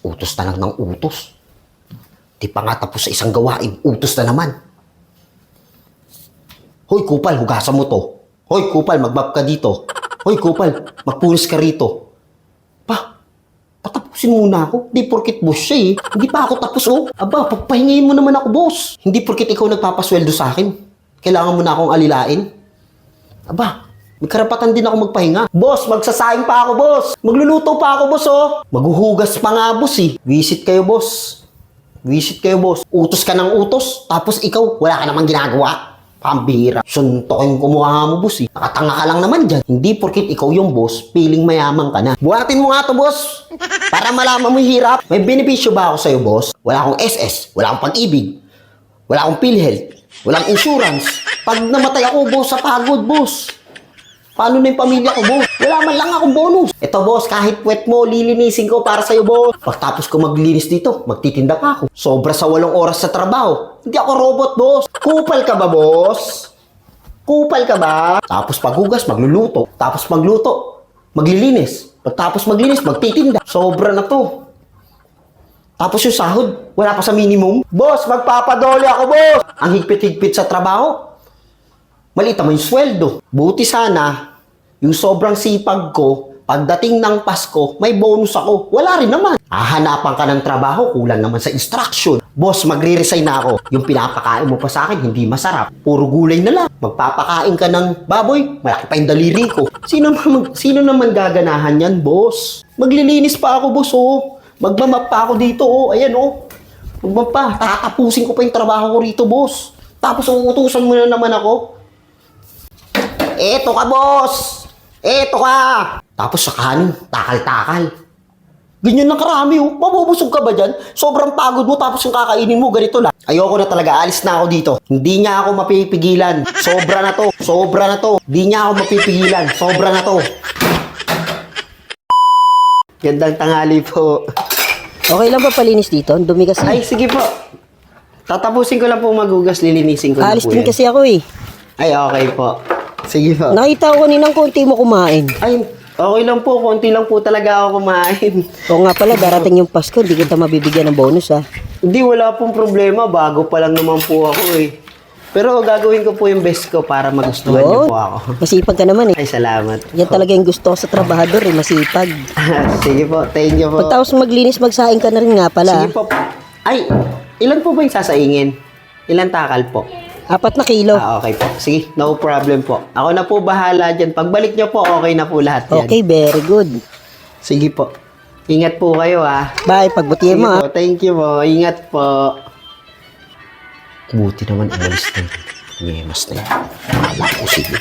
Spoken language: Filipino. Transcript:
Utos na lang ng utos. Di pa nga tapos sa isang gawain, utos na naman. Hoy, kupal, hugasan mo to. Hoy, kupal, magbab ka dito. Hoy, kupal, magpunis ka rito. Pa, patapusin muna ako. Di porkit boss siya eh. Hindi pa ako tapos oh. Aba, pagpahingayin mo naman ako, boss. Hindi porkit ikaw nagpapasweldo sa akin. Kailangan mo na akong alilain. Aba, may karapatan din ako magpahinga. Boss, magsasaing pa ako, boss. Magluluto pa ako, boss, oh. Maghuhugas pa nga, boss, eh. Visit kayo, boss. Visit kayo, boss. Utos ka ng utos, tapos ikaw, wala ka namang ginagawa. Pambira. Suntokin ko mukha mo, boss, eh. Nakatanga ka lang naman dyan. Hindi porkit ikaw yung boss, piling mayaman ka na. Buhatin mo nga to, boss. Para malaman mo yung hirap. May benepisyo ba ako sa'yo, boss? Wala akong SS, wala akong pag-ibig, wala akong PhilHealth, walang insurance. Pag namatay ako, boss, sa pagod, boss. Paano na yung pamilya ko, boss? Wala man lang akong bonus. Ito, boss, kahit puwet mo, lilinisin ko para sa'yo, boss. Pagtapos ko maglinis dito, magtitinda pa ako. Sobra sa 8 oras sa trabaho. Hindi ako robot, boss. Kupal ka ba, boss? Kupal ka ba? Tapos paghugas, magluluto. Tapos magluto, maglilinis. Pagtapos maglinis, magtitinda. Sobra na to. Tapos yung sahod, wala pa sa minimum. Boss, magpapadole ako, boss. Ang higpit-higpit sa trabaho. Maliit naman yung sweldo. Buti sana, yung sobrang sipag ko, pagdating ng Pasko, may bonus ako. Wala rin naman. Hahanapan ka ng trabaho, kulang naman sa instruction. Boss, magre-resign na ako. Yung pinapakain mo pa sa akin, hindi masarap. Puro gulay na lang. Magpapakain ka ng baboy, malaki pa yung daliri ko. Sino naman gaganahan yan, boss? Maglilinis pa ako, boss, oh. Magmamap pa ako dito, oh. Ayan, oh. Magmap pa. Tatapusin ko pa yung trabaho ko rito, boss. Tapos uutusan mo na naman ako. Eto ka, boss! Eto ka! Tapos sa kanin, takal-takal. Ganyan na karami, oh. Mabubusog ka ba dyan? Sobrang pagod mo, tapos yung kakainin mo, ganito lang. Ayoko na talaga, alis na ako dito. Hindi niya ako mapipigilan. Sobra na to. Sobra na to. Hindi niya ako mapipigilan. Sobra na to. Gandang tanghali po. Okay lang ba palinis dito? Ang dumi kasi. Ay, sige po. Tatapusin ko lang po maghugas, lilinisin ko na Alis po din yan. kasi ako eh. Ay, okay po. Sige po. Nakita ko kaninang konti mo kumain. Ay, okay lang po. Konti lang po talaga ako kumain. Oo nga pala, darating yung Pasko, hindi kita mabibigyan ng bonus ha. Hindi, wala pong problema. Bago pa lang naman po ako eh. Pero gagawin ko po yung best ko para magustuhan niyo Yun. po ako. Masipag ka naman eh. Ay, salamat. Yan talaga yung gusto ko sa trabahador eh, masipag. Sige po, thank you po. Pagtapos maglinis, magsaing ka na rin nga pala. Sige po. Ay, ilan po ba yung sasaingin? Ilan takal po? 4 na kilo. Okay po. Sige, no problem po. Ako na po bahala dyan. Pagbalik niyo po, okay na po lahat yan. Okay, very good. Sige po. Ingat po kayo ah. Bye, pagbutihan Sige mo ha. po, thank you po. Ingat po. Buti naman umalis na yun. Yemas na yun. Wala ko sige.